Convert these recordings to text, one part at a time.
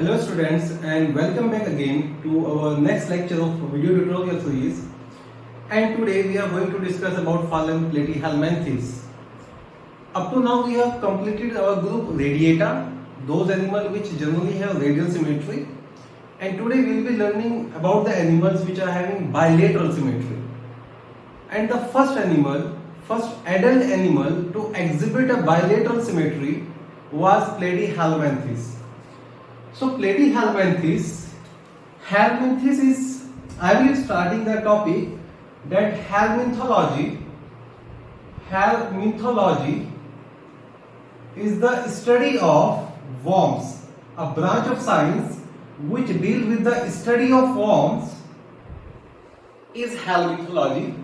Hello students and welcome back again to our next lecture of video tutorial series, and today we are going to discuss about phylum Platyhelminthes. Up to now we have completed our group Radiata, those animals which generally have radial symmetry, and today we will be learning about the animals which are having bilateral symmetry. And the first adult animal to exhibit a bilateral symmetry was Platyhelminthes. So Platyhelminthes is, I will be starting the topic that helminthology is the study of worms, a branch of science which deals with the study of worms is helminthology.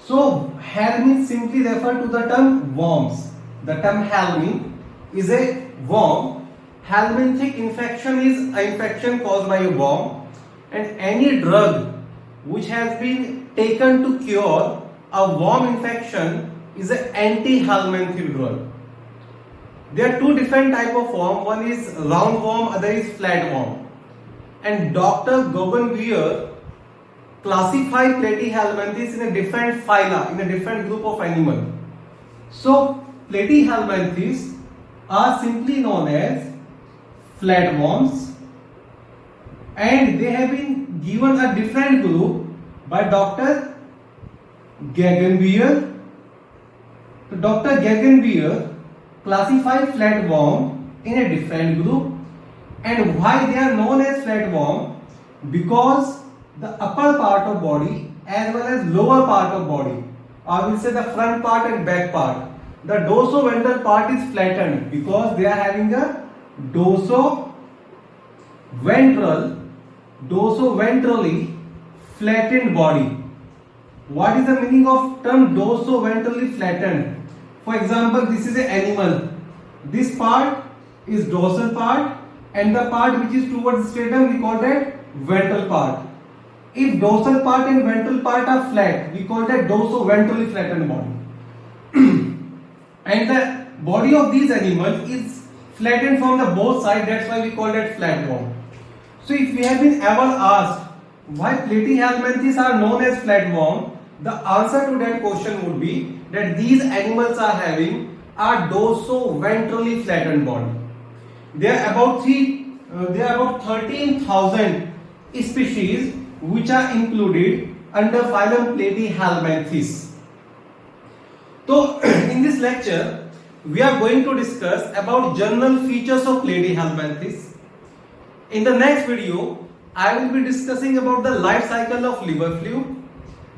So helminth simply refer to the term worms. The term helminth is a worm. Helminthic infection is an infection caused by a worm, and any drug which has been taken to cure a worm infection is an anti-helminthic drug. There are two different types of worm. One is round worm, other is flat worm. And Dr. Guggenbier classified Platyhelminthes in a different phyla, in a different group of animals. So Platyhelminthes are simply known as flatworms, and they have been given a different group by Dr. Guggenbier. Dr. Guggenbier classified flatworm in a different group. And why they are known as flatworm? Because the upper part of body as well as lower part of body, I will say the front part and back part, the dorsoventral part is flattened because they are having a dorsoventrally flattened body. What is the meaning of term dorsoventrally flattened? For example, this is an animal. This part is dorsal part, and the part which is towards sternum we call that ventral part. If dorsal part and ventral part are flat, we call that dorsoventrally flattened body. And the body of these animals is flattened from the both sides, that's why we call that flatworm. So if we have been ever asked why Platyhelminthes are known as flatworm, the answer to that question would be that these animals are having a dorsoventrally flattened body. There are about 13,000 species which are included under phylum Platyhelminthes. So in this lecture we are going to discuss about general features of Platyhelminthes. In the next video, I will be discussing about the life cycle of liver fluke.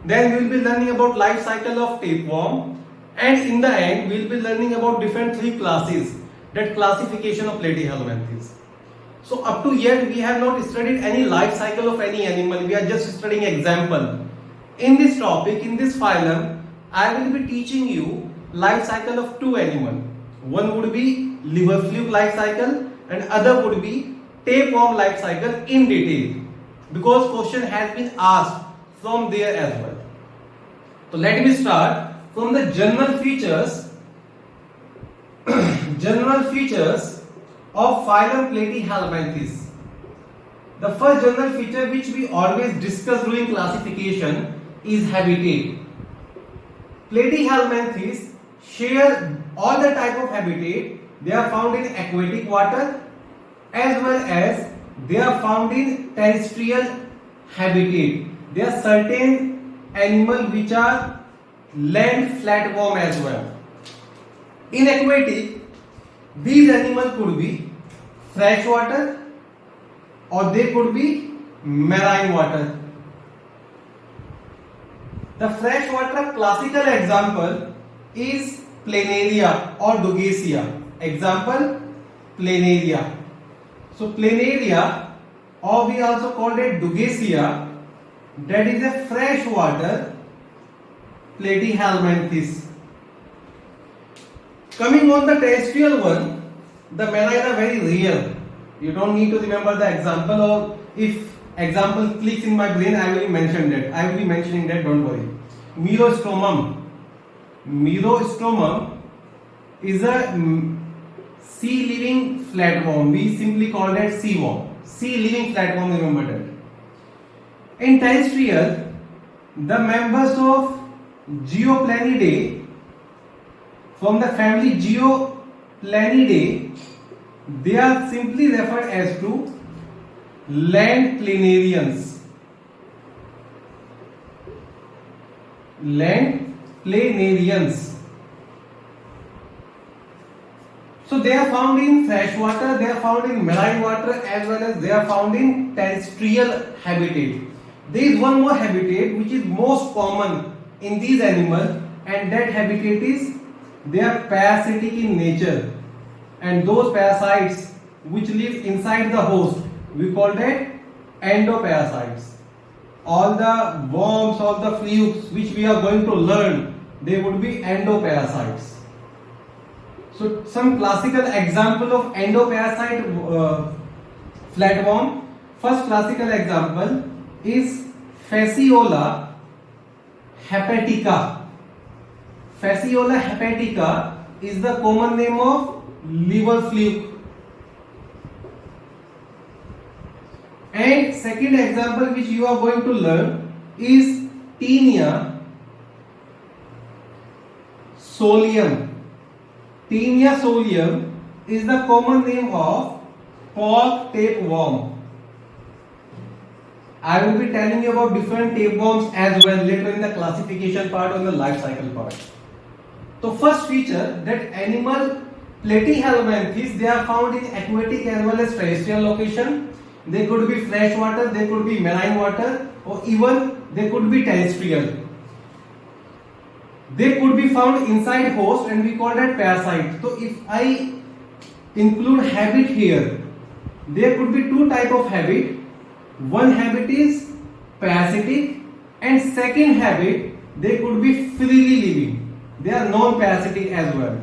Then we will be learning about life cycle of tapeworm, and in the end, we will be learning about different three classes, that classification of Platyhelminthes. So up to yet, we have not studied any life cycle of any animal. We are just studying example. In this topic, in this phylum, I will be teaching you life cycle of two animals. One would be liver fluke life cycle and other would be tapeworm life cycle in detail, because question has been asked from there as well. So let me start from the general features of phylum Platyhelminthes. The first general feature which we always discuss during classification is habitat. Platyhelminthes share all the type of habitat. They are found in aquatic water as well as they are found in terrestrial habitat. There are certain animals which are land flatworm as well. In aquatic, these animals could be freshwater or they could be marine water. The freshwater classical example is Planaria or Dugacia. Example, Planaria. So Planaria, or we also call it Dugacia, that is a freshwater Platyhelminthes. Coming on the terrestrial one, the marine are very rare. You don't need to remember the example, or if example clicks in my brain, I will be mentioning that, don't worry. Merostromum is a sea living flatworm. We simply call that sea worm. Sea living flatworm, remember that. In terrestrial, the members of Geoplanidae from the family Geoplanidae, they are simply referred as to land planarians. Land planarians. So they are found in fresh water, they are found in marine water, as well as they are found in terrestrial habitat. There is one more habitat which is most common in these animals, and that habitat is they are parasitic in nature, and those parasites which live inside the host, we call that endoparasites. All the worms, all the flukes which we are going to learn, they would be endoparasites. So some classical example of endoparasite flatworm. First classical example is Fasciola hepatica. Fasciola hepatica is the common name of liver fluke. And second example which you are going to learn is Taenia solium. Taenia solium is the common name of pork tapeworm. I will be telling you about different tapeworms as well later in the classification part or the life cycle part. So first feature, that animal Platyhelminthes, they are found in aquatic as well as terrestrial location. They could be fresh water, they could be marine water, or even they could be terrestrial. They could be found inside host, and we call that parasite. So if I include habit here, there could be two type of habit. One habit is parasitic, and second habit, they could be freely living. They are non-parasitic as well.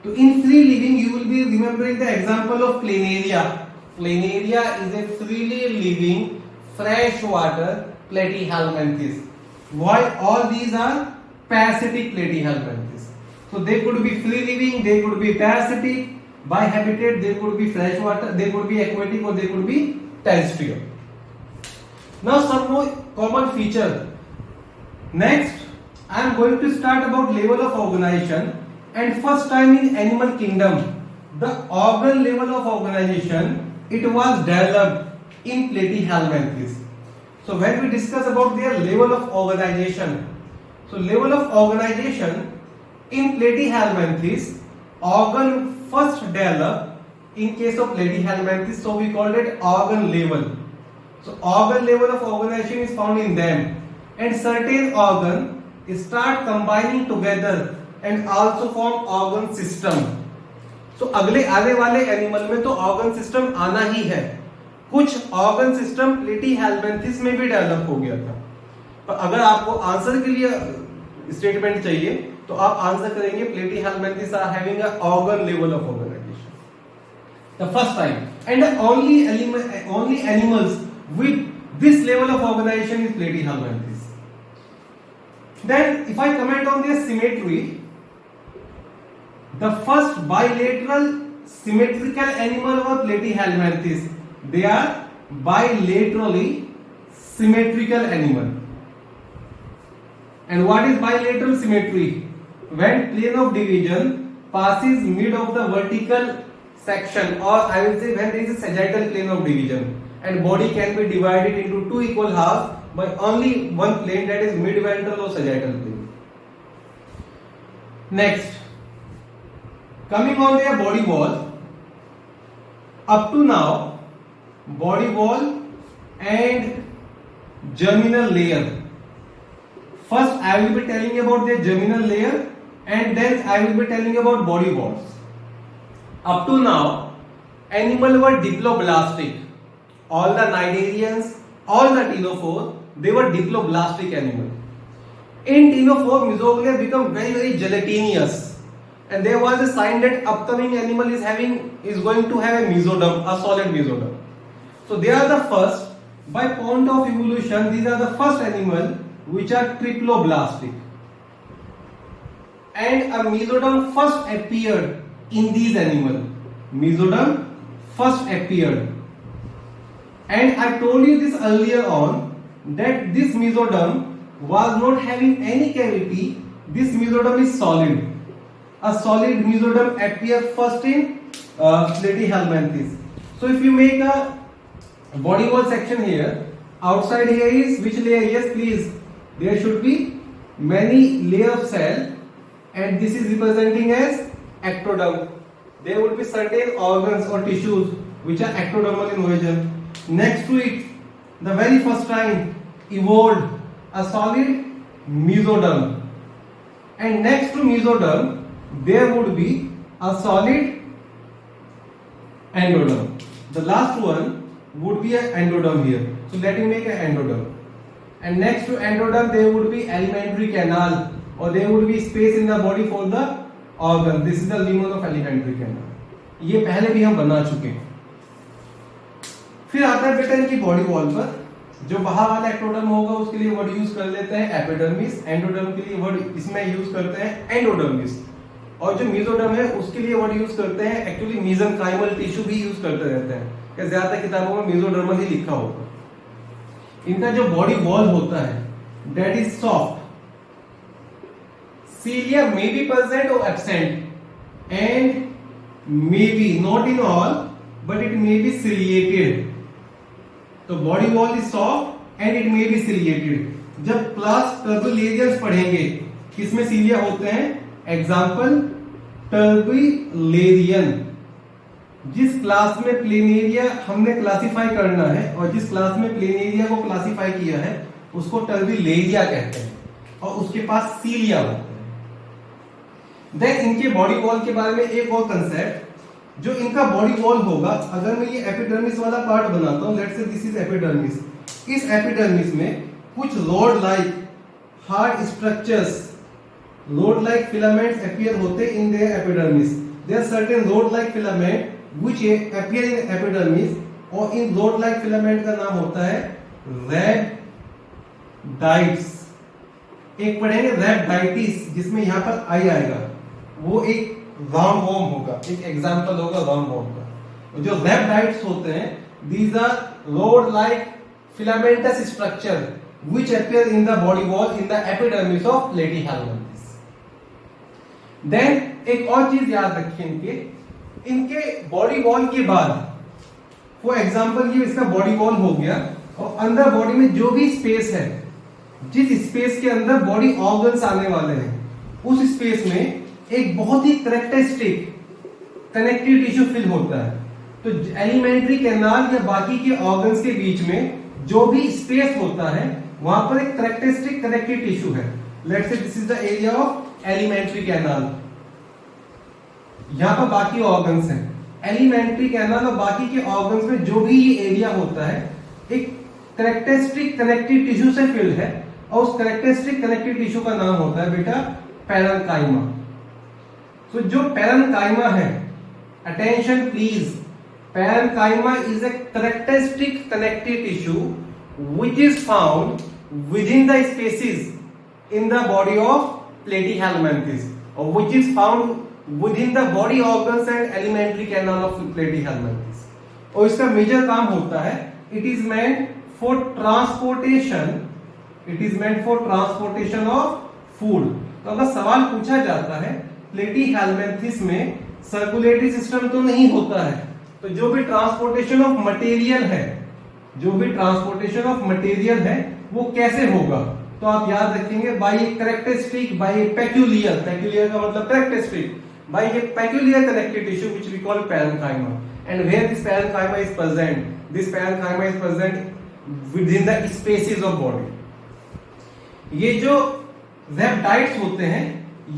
So in free living, you will be remembering the example of Planaria. Planaria is a freely living freshwater Platyhelminthes, while all these are parasitic Platyhelminthes. So they could be free living, they could be parasitic. By habitat, they could be freshwater, they could be aquatic, or they could be terrestrial. Now some more common feature. Next, I am going to start about level of organization, and first time in animal kingdom, the organ level of organization, it was developed in Platyhelminthes. So when we discuss about their level of organization, so level of organization in Platyhelminthes, organ first developed in case of Platyhelminthes, so we call it organ level. So organ level of organization is found in them, and certain organ start combining together and also form organ system. तो अगले आने वाले animal में तो organ system आना ही है. कुछ organ system Platyhelminthes में भी डेवलप हो गया था. पर अगर आपको आंसर के लिए स्टेटमेंट चाहिए तो आप आंसर करेंगे Platyhelminthes are having a organ level of organisation. The first time and only animals with this level of organization is Platyhelminthes. Then if I comment on their symmetry, the first bilateral symmetrical animal were Platyhelminthes. They are bilaterally symmetrical animal. And what is bilateral symmetry? When plane of division passes mid of the vertical section, or I will say when there is a sagittal plane of division, and body can be divided into two equal halves by only one plane, that is mid ventral or sagittal plane. Next, coming on their body wall, up to now, body wall and germinal layer. First, I will be telling you about their germinal layer, and then I will be telling you about body walls. Up to now, animals were diploblastic. All the cnidarians, all the ctenophores, they were diploblastic animals. In ctenophore, mesoglea become very gelatinous, and there was a sign that upcoming animal is going to have a mesoderm, a solid mesoderm. So they are the first, by point of evolution, these are the first animal which are triploblastic. And a mesoderm first appeared in these animal. Mesoderm first appeared, and I told you this earlier on that this mesoderm was not having any cavity. This mesoderm is solid. A solid mesoderm appeared first in Platyhelminthes. So if you make a body wall section here, outside here is which layer? Yes, please. There should be many layer of cell, and this is representing as ectoderm. There would be certain organs or tissues which are ectodermal in origin. Next to it, the very first time evolved a solid mesoderm, and next to mesoderm there would be a solid endoderm. The last one would be an endoderm here. So let me make an endoderm, and next to endoderm there would be alimentary canal, or there would be space in the body for the organ. This is the lumen of alimentary canal. ये पहले भी हम बना चुके हैं. फिर आता है बेटा इनकी बॉडी वॉल पर. जो बाहर वाला एक्टोडर्म होगा उसके लिए वर्ड यूज कर लेते हैं एपिडर्मिस. एंडोडर्म के लिए वर्ड इसमें यूज करते हैं एंडोडर्मिस. और जो मेसोडर्म है उसके लिए वर्ड यूज करते हैं एक्चुअली मेसेनकाइमल टिश्यू भी यूज करते रहते हैं. क्या ज्यादातर किताबों में मेसोडर्मल ही लिखा होगा. इनका जो बॉडी वॉल होता है that is soft. Cilia may be present or absent, and may be not in all, but it may be ciliated. तो body wall is soft and it may be ciliated. जब class टर्बुलेरियंस पढ़ेंगे किसमें सीलिया होते हैं? Example टर्बुलेरियन. जिस class में planaria हमने classify करना है और जिस क्लास में प्लेनेरिया को क्लासिफाई किया है उसको टर्बुलेरिया कहते हैं, और उसके पास सीलिया होता है. देन इनके बॉडी वॉल के बारे में एक और कंसेप्ट. जो इनका बॉडी वॉल होगा, अगर मैं ये एपिडर्मिस वाला पार्ट बनाता हूं, let's say this is epidermis. इस एपिडर्मिस में कुछ rod like hard structures, rod like filaments appear होते in their epidermis. There are certain rod like filament which appear in epidermis, और इन रोड लाइक फिलामेंट का नाम होता है रैबडाइट्स. एक पढ़ेंगे रैबडाइटिस जिसमें यहां पर आई आएगा, वो एक राउंड वॉर्म होगा. एक एग्जांपल होगा राउंड वॉर्म का. जो रैबडाइट्स होते हैं these are rod like filamentous structure which appear in the body wall in the epidermis of Platyhelminthes. Then एक और चीज याद रखिए, इनके बॉडी वॉल के बाद, फॉर एग्जांपल ये इसका बॉडी वॉल हो गया, और अंदर बॉडी में जो भी स्पेस है, जिस स्पेस के अंदर बॉडी ऑर्गन्स आने वाले हैं, उस स्पेस में एक बहुत ही करेक्टरिस्टिक कनेक्टिव टिश्यू फिल होता है. तो एलिमेंट्री कैनाल या बाकी के ऑर्गन्स के बीच में जो भी स्पेस होता है वहां पर एक करेक्टरिस्टिक कनेक्टिव टिश्यू है. Let's say this is the area of alimentary canal. यहां पर बाकी ऑर्गन्स हैं. एलिमेंट्री कैनाल और बाकी के ऑर्गन्स में जो भी ये एरिया होता है एक करेक्टरिस्टिक कनेक्टिव टिश्यू से फिल्ड है, और उस करेक्टरिस्टिक कनेक्टिव टिश्यू का नाम होता है बेटा पैरेन्काइमा. तो जो पैरेन्काइमा है, attention please, parenchyma is a characteristic connective tissue which is found within the spaces in the body of Platyhelminthes, or which is found within the body organs and alimentary canal of Platyhelminthes. और इसका major काम होता है, it is meant for transportation, it is meant for transportation of food. तो अगर सवाल पूछा जाता है Platyhelminthes में सर्कुलेटरी सिस्टम तो नहीं होता है, तो जो भी ट्रांसपोर्टेशन ऑफ मटेरियल है, जो भी ट्रांसपोर्टेशन ऑफ मटेरियल है वो कैसे होगा? तो आप याद रखेंगे by a characteristic, by a peculiar, peculiar का मतलब characteristic, by a peculiar connective tissue which we call parenchyma. And where this parenchyma is present, this parenchyma is present within the spaces of body. ये जो rhabdites होते हैं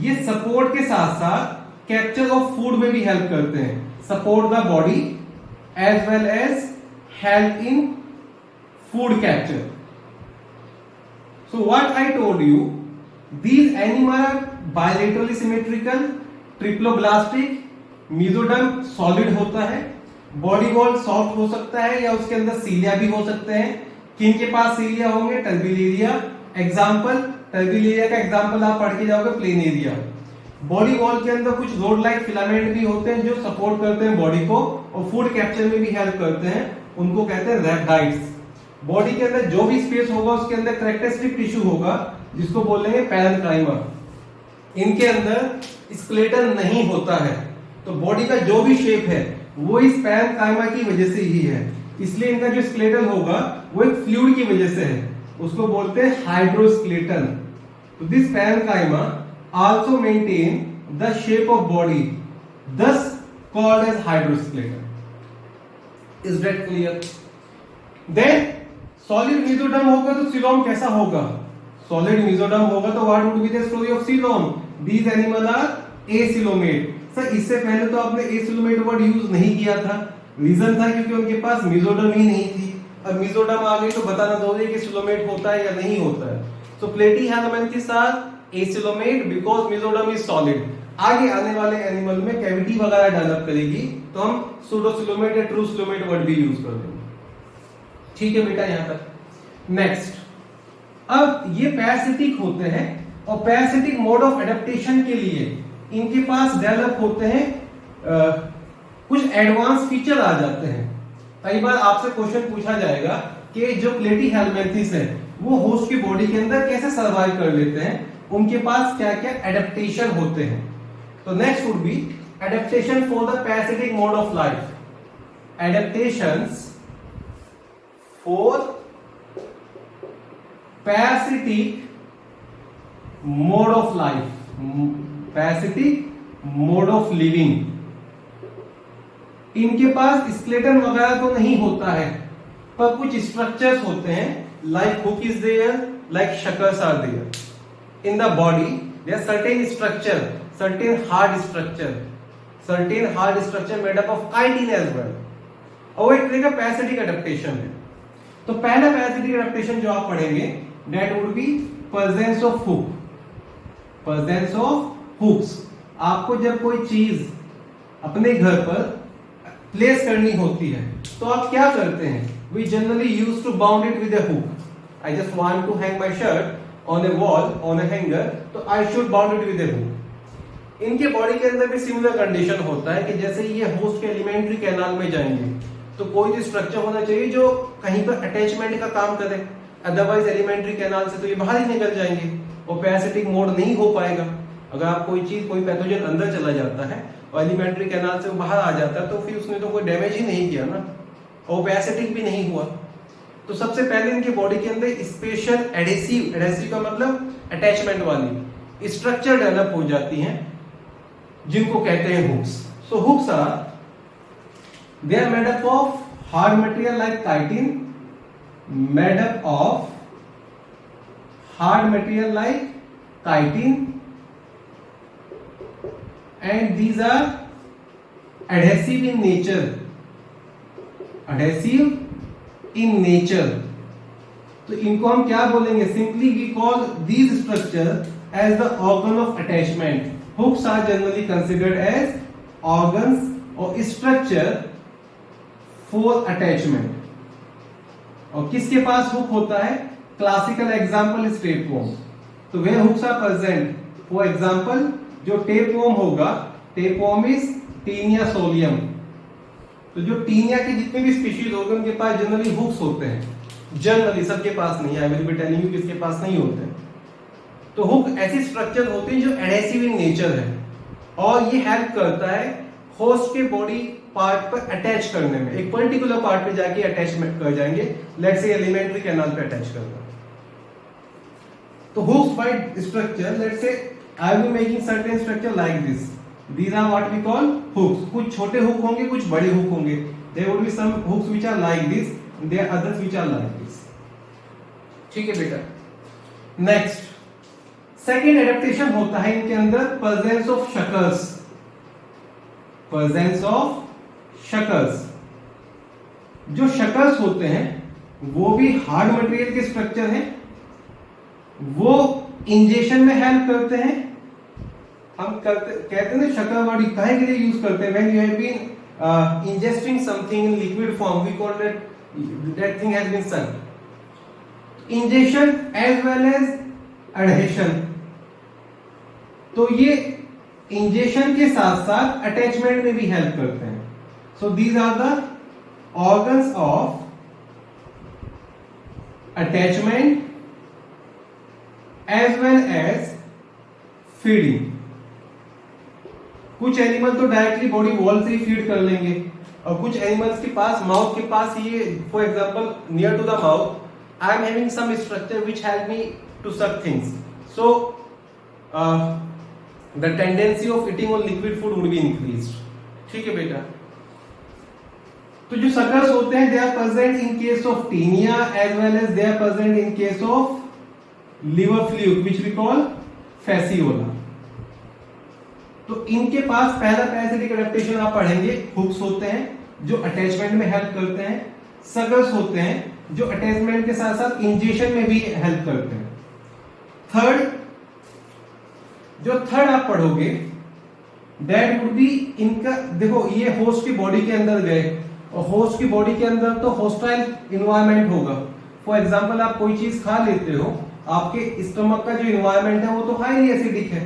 ये support के साथ साथ कैप्चर ऑफ फूड में भी हेल्प करते हैं. Support the body as well as help in food capture. So what I told you, these animals are bilaterally symmetrical, triploblastic, mesoderm solid होता है, body wall soft हो सकता है या उसके अंदर सीलिया भी हो सकते हैं. किन के पास सीलिया होंगे? टर्बुलेरिया. एग्जाम्पल टर्बुलेरिया का एग्जाम्पल आप पढ़ के जाओगे प्लेनेरिया. बॉडी वॉल के अंदर कुछ रोड लाइक फिलामेंट भी होते हैं जो सपोर्ट करते हैं बॉडी को और फूड कैप्चर में भी हेल्प करते हैं, उनको कहते हैं रैप्टाइड्स। बॉडी के अंदर जो भी स्पेस होगा उसके अंदर कैरेक्टरिस्टिक टिश्यू होगा जिसको बोलेंगे पैरेन्काइमा। इनके अंदर स्केलेटन नहीं होता है, तो बॉडी का जो भी शेप है वो इस पैरेन्काइमा की वजह से ही है, इसलिए इनका जो स्केलेटन होगा वो एक फ्लूइड की वजह से है, उसको बोलते हैं हाइड्रोस्केलेटन। तो this parenchyma also maintain the shape of body, thus called as hydroskeleton. Is that clear? Then solid mesoderm होगा तो coelom कैसा होगा? Solid mesoderm होगा तो what would be the story of coelom? These animals are acoelomate. Sir इससे पहले तो आपने acoelomate वर्ड यूज नहीं किया था, रीजन था क्योंकि उनके पास mesoderm ही नहीं थी। अब mesoderm आ गई तो बताना जरूरी कि coelomate होता है या नहीं होता है। So platyhelminthes are acoelomate because mesoderm is solid. आगे आने वाले एनिमल में कैविटी वगैरह डेवलप करेगी तो हम सूडोसिलोमेट या ट्रूसिलोमेट वर्ड भी यूज कर देंगे। ठीक है बेटा यहां तक। नेक्स्ट, अब ये पैरासिटिक होते हैं और पैरासिटिक मोड ऑफ एडेप्टेशन के लिए इनके पास डेवलप होते हैं कुछ एडवांस फीचर आ जाते हैं। कई बार आपसे क्वेश्चन पूछा जाएगा कि जो प्लेटीहेल्मिन्थेस है वो होस्ट की बॉडी के अंदर कैसे सर्वाइव कर लेते हैं, उनके पास क्या क्या एडेप्टेशन होते हैं। तो next would be adaptation for the parasitic mode of life. Adaptations for parasitic mode of life, parasitic mode of living. इनके पास स्केलेटन वगैरह तो नहीं होता है पर कुछ स्ट्रक्चर्स होते हैं, like hook is there, like suckers are there in the body. There certain structure, certain hard structure made up of chitin as well, और एक तरह का पैरासिटिक एडेप्टेशन है। तो पहला पैरासिटिक एडेप्टेशन जो आप पढ़ेंगे that would be presence of hook, presence of hooks। आपको जब कोई चीज अपने घर पर प्लेस करनी होती है तो आप क्या करते हैं? We generally used to bound it with a hook. I just want to hang my shirt on a wall, on a hanger, तो I should bound it with a hook। इनके बॉडी के अंदर भी सिमिलर कंडीशन होता है कि जैसे ये होस्ट के एलिमेंट्री कैनाल में जाएंगे तो कोई भी स्ट्रक्चर होना चाहिए जो कहीं पर अटैचमेंट का काम करे, अदरवाइज एलिमेंट्री कैनाल से तो ये बाहर ही निकल जाएंगे और पैरासिटिक मोड नहीं हो पाएगा। अगर आप कोई चीज, कोई पैथोजन अंदर चला जाता है और एलिमेंट्री कैनाल से बाहर आ जाता है तो फिर उसने तो कोई डैमेज ही नहीं किया ना, और पैरासिटिक भी नहीं हुआ। तो सबसे पहले इनके बॉडी के अंदर स्पेशल एडेसिव, एडेसिव का मतलब अटैचमेंट वाली स्ट्रक्चर डेवलप हो जाती हैं जिनको कहते हैं hooks. So hooks are, they are made up of hard material like chitin, made up of hard material like chitin, and these are adhesive in nature, adhesive in nature. तो इनको हम क्या बोलेंगे? Simply we call these structure as the organ of attachment. Hooks are generally considered as organs or structure for attachment। और किसके पास hook होता है? Classical example is tapeworm. तो वे hooks are present, for example जो टेपवर्म होगा, tapeworm is Taenia solium. तो जो टीनिया के जितने भी स्पीशीज होंगे उनके पास जनरली हुक्स होते हैं, जनरली सबके पास नहीं। आई विल बी टेलिंग यू किसके पास नहीं होते हैं। तो हुक ऐसी स्ट्रक्चर होते हैं जो एडेसिव इन नेचर है और ये हेल्प करता है होस्ट के बॉडी पार्ट पर अटैच करने में। एक पर्टिकुलर पार्ट पे जाके अटैचमेंट कर जाएंगे, लेट्स से एलिमेंट्री कैनाल पे अटैच करना। तो hooks bye structure, let's say I will making certain structure like this, these are what we call hooks. कुछ छोटे हुक होंगे, कुछ बड़े हुक होंगे। There would be some hooks which are like this, there are others which are like this. ठीक है बेटा। Next, second adaptation होता है इनके अंदर प्रेजेंस ऑफ शकर्स, प्रेजेंस ऑफ शकर्स। जो शकर्स होते हैं वो भी हार्ड मटेरियल के स्ट्रक्चर हैं, वो इंजेक्शन में हेल्प करते हैं। हम कहते हैं ना शकर वर्ड काहे के लिए यूज करते हैं? When you have been ingesting something in liquid form we call that thing has been suck. Injection as well as adhesion. तो ये इंजेक्शन के साथ साथ अटैचमेंट में भी हेल्प करते हैं. So these are the organs of attachment as well as feeding. कुछ एनिमल तो डायरेक्टली बॉडी वॉल से ही फीड कर लेंगे और कुछ एनिमल्स के पास माउथ के पास ये, for example near to the mouth I am having some structure which help me to suck things. So the tendency of eating on liquid food would be increased. ठीक है बेटा. तो जो सकर्स होते हैं they are present in case of Taenia as well as they are present in case of liver fluke which we call Fasciola. तो इनके पास पहला पैरासिटिक एडेप्टेशन आप पढ़ेंगे. हुक्स होते हैं जो अटैचमेंट में हेल्प करते हैं. सकर्स होते हैं जो अटैचमेंट के साथ साथ इंजेक्शन में भी हेल्प करते हैं. थर्ड आप पढ़ोगे दैट वुड बी इनका. देखो ये होस्ट की बॉडी के अंदर गए और होस्ट की बॉडी के अंदर तो होस्टाइल इन्वायरमेंट होगा. फॉर एग्जांपल आप कोई चीज खा लेते हो, आपके स्टमक का जो इन्वायरमेंट है वो तो हाईली एसिडिक है.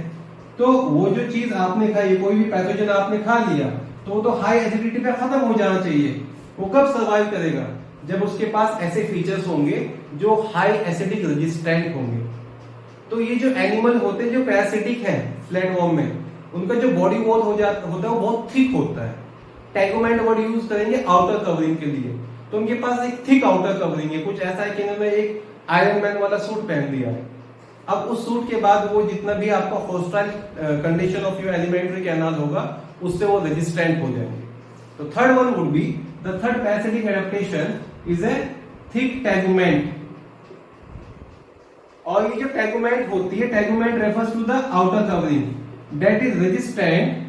तो वो जो चीज आपने खाई, कोई भी पैथोजन आपने खा लिया तो वो तो हाई एसिडिटी पे खत्म हो जाना चाहिए. वो कब सर्वाइव करेगा? जब उसके पास ऐसे फीचर्स होंगे जो हाई एसिडिक रेजिस्टेंट होंगे. तो ये जो एनिमल होते हैं जो पैरासिटिक हैं फ्लैटवर्म में, उनका जो बॉडी वॉल होता है वो बहुत थिक होता है. टैगोमेंट वर्ड यूज करेंगे आउटर कवरिंग के लिए. तो उनके पास एक थिक आउटर कवरिंग है. कुछ ऐसा है कि इन्होंने एक आयरन मैन वाला सूट पहन लिया है. अब उस सूट के बाद वो जितना भी आपका hostile condition of your elementary canal होगा उससे वो रेजिस्टेंट हो जाएंगे. तो third one would be the third parasitic adaptation is a thick tegument. और ये जो टैगोमेंट होती है, tegument refers to the outer covering that is resistant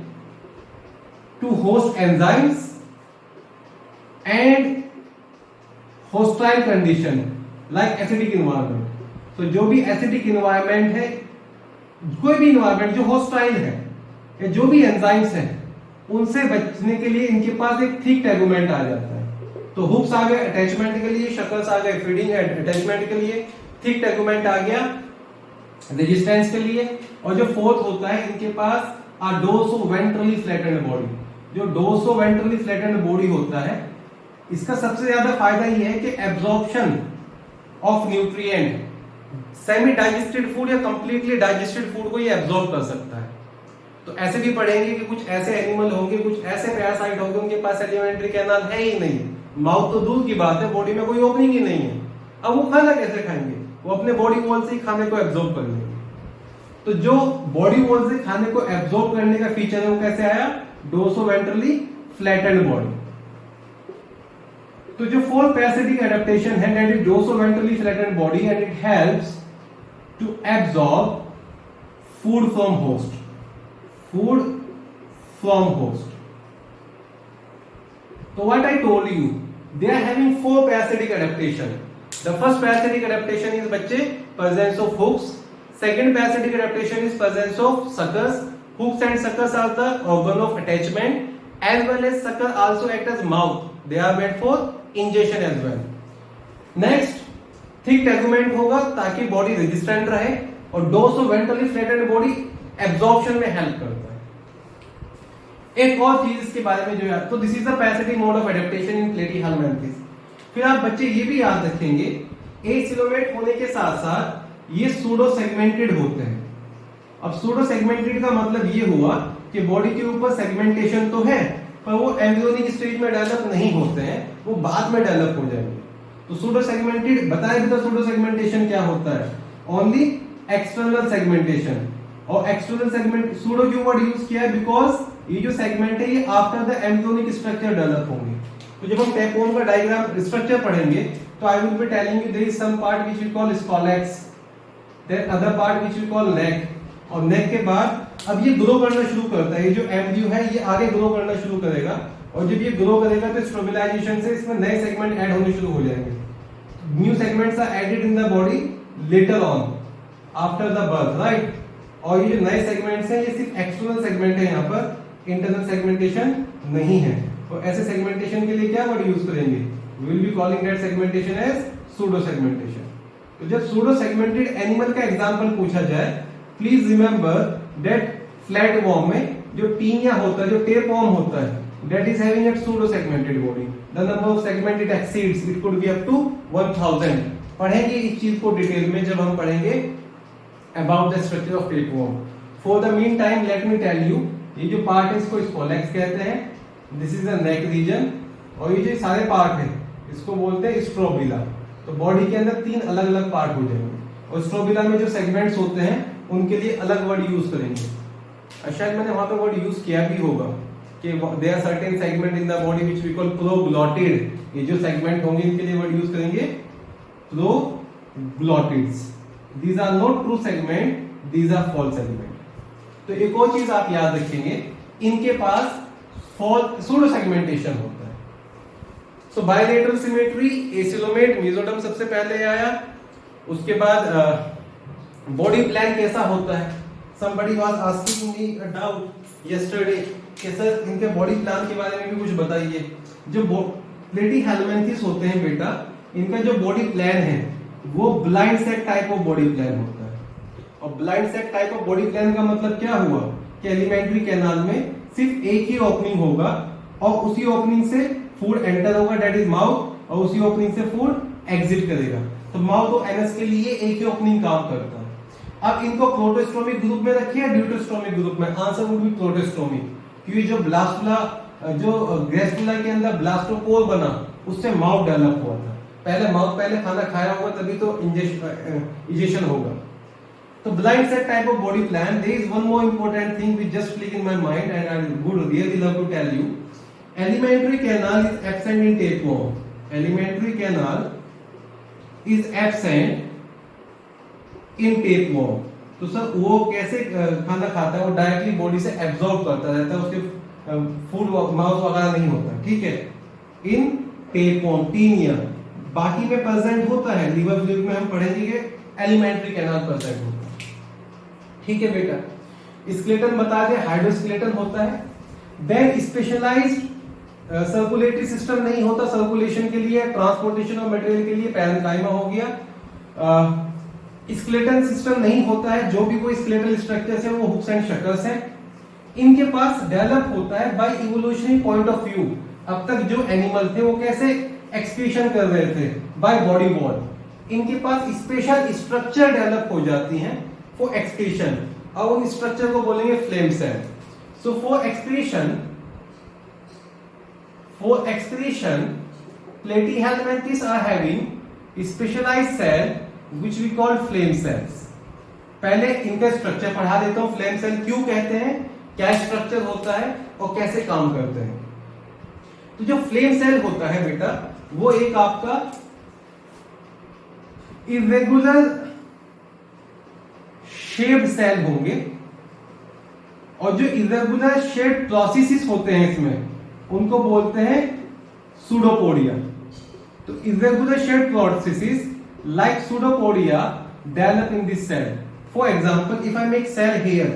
to host enzymes and hostile condition like acidic environment. तो जो भी acidic environment है, कोई भी इन्वायरमेंट जो होस्टाइल है या जो भी एंजाइम्स है, उनसे बचने के लिए इनके पास एक थिक टैगोमेंट आ जाता है. तो हुक्स आ गए अटैचमेंट के लिए, शकल्स आ गए फीडिंग अटैचमेंट के लिए, थिक टैगोमेंट आ गया रेजिस्टेंस के लिए. और जो फोर्थ होता है इनके पास आ डोर्सोवेंट्रली फ्लैटेंड बॉडी. जो डोर्सोवेंट्रली फ्लैटेंड बॉडी होता है इसका सबसे ज्यादा फायदा ये है कि absorption of nutrient, semi digested food या कंप्लीटली डाइजेस्टेड फूड को ये एब्जॉर्ब कर सकता है. तो ऐसे भी पढ़ेंगे कि कुछ ऐसे एनिमल होंगे, कुछ ऐसे पैरासाइट होंगे उनके पास एलिमेंट्री कैनाल है ही नहीं. माउथ तो दूर की बात है, बॉडी में कोई ओपनिंग ही नहीं है. अब वो खाना कैसे खाएंगे? वो अपने बॉडी वॉल से ही खाने को एब्जॉर्ब कर लेंगे. तो जो बॉडी वॉल से खाने को एब्जॉर्ब करने का फीचर है वो कैसे आया? Dorsoventrally flattened body. तो जो फोर्थ पैरासिटिक एडेप्टेशन है that is dorsoventrally flattened body and it helps to absorb food from host. Food from host. So what I told you, they are having four parasitic adaptation. The first parasitic adaptation is बच्चे presence of hooks. Second parasitic adaptation is presence of suckers. Hooks and suckers are the organ of attachment, as well as sucker also act as mouth. They are made for ingestion as well. Next, thick tegument होगा ताकि body resistant रहे और डोर्सोवेंट्रली flattened body absorption में help करता है. एक और चीज इसके बारे में जो है, तो this is the parasitic mode of adaptation in Platyhelminthes. फिर आप बच्चे ये भी याद रखेंगे एसिलोमेट होने के साथ साथ ये सूडो सेगमेंटेड होते हैं. अब सूडो सेगमेंटेड का मतलब ये हुआ कि बॉडी के ऊपर सेगमेंटेशन तो है पर वो एम्ब्रियोनिक स्टेज में डेवलप नहीं होते हैं, वो बाद में डेवलप हो जाएंगे. तो सूडो सेगमेंटेड बताया भी था. सूडो सेगमेंटेशन क्या होता है? Only external segmentation. और एक्सटर्नल सेगमेंट सूडो क्यों वर्ड यूज किया है? बिकॉज ये जो सेगमेंट है ये after the embryonic structure develop होंगे. तो जब हम टैपोन का डायग्राम स्ट्रक्चर पढ़ेंगे तो I will be telling you there is some part which we call scolex, then other part which we call neck. और नेक के बाद अब ये ग्रो करना शुरू करता है. ये जो एम्ब्रियो है ये आगे ग्रो करना शुरू करेगा और जब ये ग्रो करेगा तो स्टेबलाइजेशन से इसमें नए सेगमेंट ऐड होने शुरू हो जाएंगे. New segments are added in the body later on after the birth, right. और ये जो नए सेगमेंट्स हैं ये सिर्फ एक्सटर्नल सेगमेंट है, यहाँ पर इंटरनल सेगमेंटेशन नहीं है. तो ऐसे सेगमेंटेशन के लिए क्या वर्ड यूज करेंगे? We will be calling that segmentation as pseudo segmentation. तो जब सूडो सेगमेंटेड एनिमल का एग्जांपल पूछा जाए, please remember that flatworm में जो टीनिया होता है, जो टेप वॉर्म होता है, that is having a pseudo segmented body, the number of segment it exceeds, it could be up to 1000. पढ़ेंगे इस चीज को डिटेल में जब हम पढ़ेंगे about the structure of tapeworm. For the meantime let me tell you, ये जो पार्ट है इसको स्पोलेक्स कहते हैं, this is the neck region, और ये जो सारे पार्ट है इसको बोलते हैं स्ट्रोबिला। तो बॉडी के अंदर 3 अलग अलग पार्ट हो जाएंगे, और स्ट्रोबिला में जो सेगमेंट्स होते हैं उनके लिए अलग वर्ड यूज करेंगे। शायद मैंने वहां पे वर्ड यूज किया भी होगा कि there are certain segment in the body which we call proglottid, ये जो सेगमेंट होंगे इनके लिए वर्ड यूज करेंगे proglottids. These are not true segment, these are false segment. तो एक और चीज आप याद रखेंगे, इनके पास सूडो सेगमेंटेशन होता है। सो बायलेटरल सिमेट्री, एसिलोमेट, मेसोडर्म सबसे पहले आया, उसके बाद बॉडी प्लान कैसा होता है। somebody was asking me a doubt yesterday कि सर इनके बॉडी प्लान के बारे में भी कुछ बताइए। जो प्लेटीहेलमिन्थेस होते हैं बेटा, इनका जो बॉडी प्लान है वो blind sac type of body plan होता है। और blind sac type of body plan का मतलब क्या हुआ कि एलिमेंट्री कैनाल में सिर्फ एक ही ओपनिंग होगा, और उसी ओपनिंग से फूड एंटर होगा, दैट इज माउथ, और उसी ओपनिंग से फूड एग्जिट करेगा। तो माउथ और एनस के लिए एक ही ओपनिंग काम करता है। अब इनको प्रोटोस्टोमिक ग्रुप में रखिए, ड्यूटोस्टोमिक ग्रुप में, आंसर वुड बी प्रोटोस्टोमिक, क्योंकि जो ब्लास्टुला, जो ग्रेस्टुला के अंदर ब्लास्टोपोर बना उससे माउथ डेवलप हुआ था। पहले खाना खाया होगा तभी तो इंजेक्शन होगा। तो blind sac type of body plan, there is one more important thing which just click in my mind and I would really love to tell you. Alimentary canal is absent in tapeworm. Alimentary canal is absent in tapeworm. तो sir वो कैसे खाना खाता है, वो directly body से absorb करता रहता है, उसके फूड माउथ वगैरह नहीं होता, ठीक है। इन टेपवर्म, टीनिया, बाकी में प्रेजेंट होता है, लिवर फ्लूइड में हम पढ़ेंगे कि एलिमेंट्री कैनाल प्रेजेंट होता है, ठीक है बेटा। स्केलेटन बता दे, हाइड्रोस्केलेटन होता है। देन स्पेशलाइज्ड सर्कुलेटरी सिस्टम नहीं होता सर्कुलेशन के लिए, ट्रांसपोर्टेशन ऑफ मटेरियल के लिए, पैरेन्काइमा हो गया। स्केलेटन सिस्टम नहीं होता है, जो भी कोई स्केलेटल स्ट्रक्चर्स है वो हुक्स एंड शक्ल्स है। इनके पास डेवलप होता है by evolutionary point of view. अब तक जो एनिमल थे वो कैसे एक्सक्रीशन कर रहे थे, बाय बॉडी वॉल। इनके पास स्पेशल स्ट्रक्चर डेवलप हो जाती हैं फॉर एक्सक्रीशन, और उन स्ट्रक्चर को बोलेंगे flame cell. So for excretion Platyhelminthes are having specialised cell which we call flame cells। पहले इनका स्ट्रक्चर पढ़ा देता हूं। फ्लेम सेल क्यों कहते हैं, क्या स्ट्रक्चर होता है और कैसे काम करते हैं। तो जो फ्लेम सेल होता है बेटा, वो एक आपका इरेगुलर शेप्ड सेल होंगे, और जो इरेगुलर शेप्ड प्रोसेसेस होते हैं इसमें उनको बोलते हैं सूडोपोडिया। तो irregular shaped processes like pseudopodia develop in this cell. For example, if I make cell here,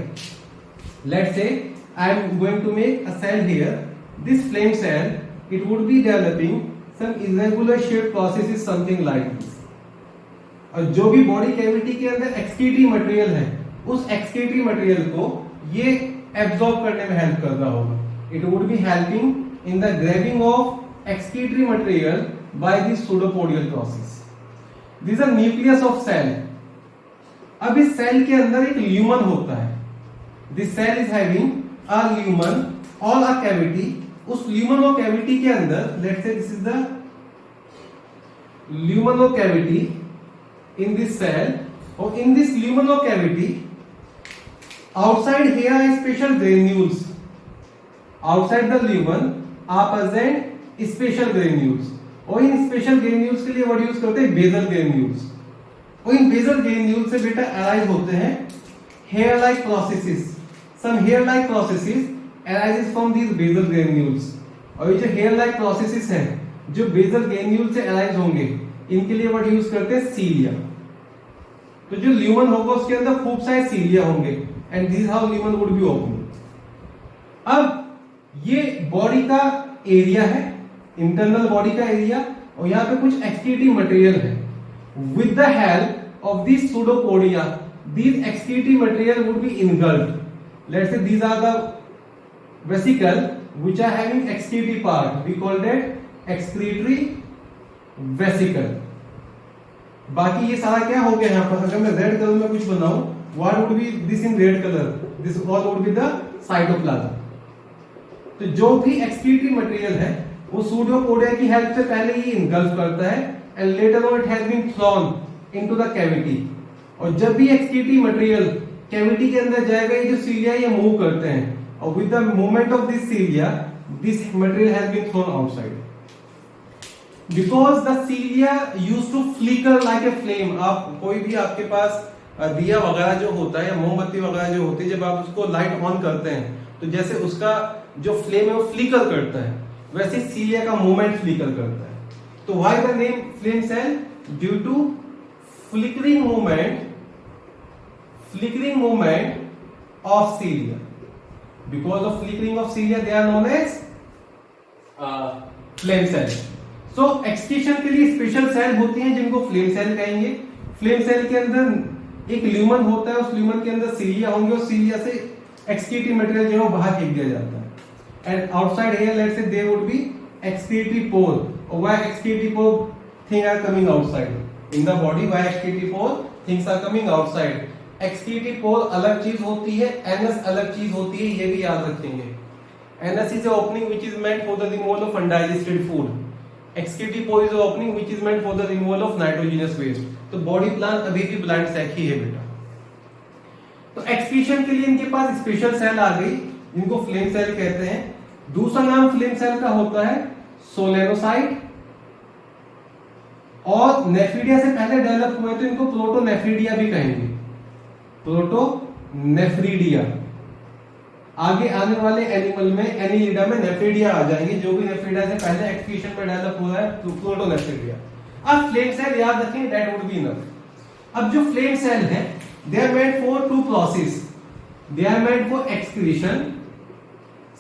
let's say I am going to make a cell here, this flame cell, it would be developing some irregular shaped processes, something like this. और जो भी body cavity के अंदर excretory material है, उस excretory material को ये absorb करने में हेल्प कर रहा होगा। It would be helping in the grabbing of excretory material by this pseudopodial process. This is a nucleus of cell. अब इस सेल के अंदर एक ल्यूमन होता है। This cell is having a lumen or a cavity. उस lumen और cavity के अंदर, let's say this is the lumen or cavity in this cell, or in this lumen or cavity, outside here are special granules. Outside the lumen are present special granules. और इन special granules के लिए word use करते हैं basal granules. और इन basal granules से बेटा arise होते हैं hair like processes. Some hair like processes arises from these basal granules. और ये जो हेयर लाइक प्रोसेसेस हैं, जो बेसल ग्रेन्यूल से अराइज होंगे, इनके लिए वर्ड यूज करते हैं सीलिया। तो जो ल्यूमन होगा उसके अंदर खूब सारे सीलिया होंगे, and this how lumen would be opening. अब ये बॉडी का एरिया है, इंटरनल बॉडी का एरिया, और यहाँ पे कुछ एक्सक्रीटरी मटेरियल है। With the help of this pseudopodia, this excretory material would be इनगल्फ्ड। Let's say these are the vesicle which are having excretory part. We call that excretory vesicle. बाकी ये सारा क्या हो गया यहाँ पर? अगर मैं रेड कलर में कुछ बनाऊं, what would be this in red color? This all would be the cytoplasm. तो जो भी excretory material है वो सूडोपोडिया की हेल्प से पहले ही इनगल्फ करता है and later on it has been thrown into the cavity. और जब भी excretory material कैविटी के अंदर जाएगा, ये जो सीलिया ये मूव करते हैं और with the movement of this cilia this material has been thrown outside because the cilia used to flicker like a flame. आप कोई भी आपके पास दिया वगैरह जो होता है या मोमबत्ती वगैरह जो होती है, जब आप उसको लाइट ऑन करते हैं तो जैसे उसका जो फ्लेम है वो फ्लिकर करता है, वैसे सीलिया का मूवमेंट फ्लिकर करता है. तो why the name flame cell? Due to flickering movement of cilia. Because of flickering of cilia they are known as flame cell. So excretion के लिए स्पेशल सेल होती हैं जिनको फ्लेम सेल कहेंगे. फ्लेम सेल के अंदर एक ल्यूमन होता है, उस ल्यूमन के अंदर सीलिया होंगे और सीलिया से एक्सक्रीटरी मटेरियल जो है बाहर फेंक दिया जाता है. And outside here let's say there would be excretory pore. और why excretory pore thing are coming outside in the body? Why excretory pore things are coming outside? Excretory pore अलग चीज होती है, एनस अलग चीज होती है, ये भी याद रखेंगे. Anus is opening which is meant for the removal of undigested food. Excretory pore is opening which is meant for the removal of nitrogenous waste. तो बॉडी प्लान अभी भी ब्लाइंड सैक ही है बेटा. तो एक्सक्रीशन के लिए इनके पास स्पेशल सेल आ गई जिनको फ्लेम सेल कहते हैं. दूसरा नाम फ्लेम सेल का होता है सोलेनोसाइट. और नेफ्रीडिया से पहले डेवलप हुए तो इनको प्रोटोनेफ्रीडिया भी कहेंगे. प्रोटोनेफ्रीडिया. आगे आने वाले एनिमल में एनिलिडा में नेफ्रीडिया आ जाएंगे. जो भी नेफ्रीडिया से पहले एक्सक्रीशन में डेवलप हुआ है तो प्रोटोनेफ्रीडिया. अब फ्लेम सेल याद रखें, दैट वुड बी इनफ. अब जो फ्लेम सेल है they are made for to process. They are made for excretion.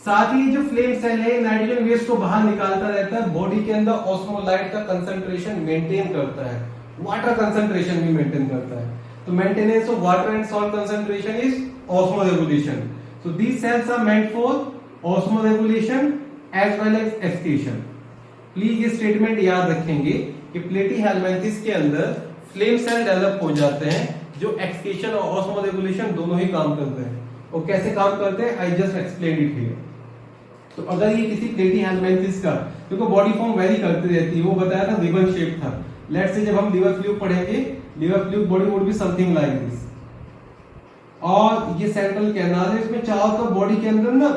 साथ ही जो फ्लेम सेल है नाइट्रोजन वेस्ट को बाहर निकालता रहता है. बॉडी के अंदर ऑस्मोलाइट का कंसंट्रेशन मेंटेन करता है, वाटर कंसंट्रेशन भी मेंटेन करता है. तो maintenance of water and salt concentration is osmoregulation. So these cells are meant for osmoregulation as well as excretion. Please ये स्टेटमेंट याद रखेंगे कि प्लेटीहेल्मिन्थेस के अंदर फ्लेम सेल डेवलप हो जाते हैं जो एक्सक्रीशन और ऑस्मोरेगुलेशन दोनों ही काम करते हैं. और कैसे काम करते हैं I just explain it here. तो अगर ये किसी प्लेटीहेल्मिन्थेस का, क्योंकि बॉडी फॉर्म वेरी करती रहती है, वो बताया था रिबन शेप था. लेट्स से जब हम लिवर फ्लूइड पढ़ेंगे, liver fluid body would be something like this. और ये सेंट्रल कैनाल है, इसमें चारों तरफ बॉडी के अंदर ना